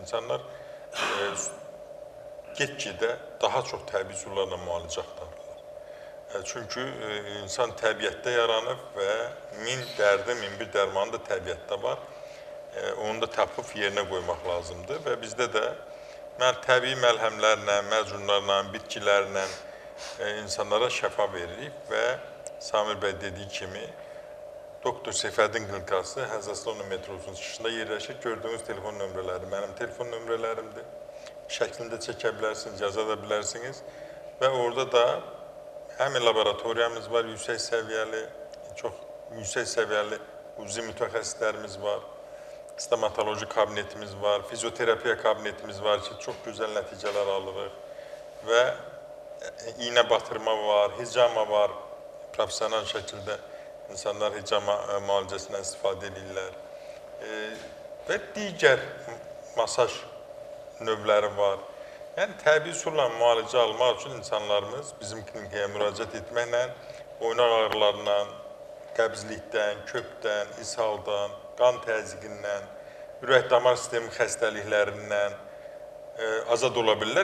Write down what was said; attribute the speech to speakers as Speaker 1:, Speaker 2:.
Speaker 1: İnsanlar get-gedə daha çox təbii üsullarla müalicə axtarırlar. Çünki insan təbiətdə yaranıb və min dərdi, min bir dərmanı da təbiətdə var. Onu da tapıb yerinə qoymaq lazımdır və bizdə də təbii məlhəmlərlə, məcunlarla, bitkilərlə insanlara şəfa veririk və Samir bəy dediyi kimi Doktor Seyfəddin klinikası Həzrətlonu metrosunun çıxışında yerləşir. Gördüyünüz telefon nömrələri mənim telefon nömrələrimdir. Şəklində çəkə bilərsiniz, yaza da bilərsiniz və orada da həm laboratoriyamız var, yüksək səviyyəli, çox yüksək səviyyəli uzi mütəxəssislərimiz var, stomatoloji kabinetimiz var, fizioterapiya kabinetimiz var ki, çox gözəl nəticələr alırıq və iynə batırma var, hicama var, profesional şəkildə insanlar hicama müalicəsindən istifadə edirlər və digər masaj növləri var. Yəni, təbii üsulla müalicə almaq üçün insanlarımız bizim klinikaya müraciət etməklə oynaq ağrılarından, qəbzlikdən, köpdən, ishaldan, qan təzyiqindən, ürək-damar sistemi xəstəliklərindən azad ola bilirlər.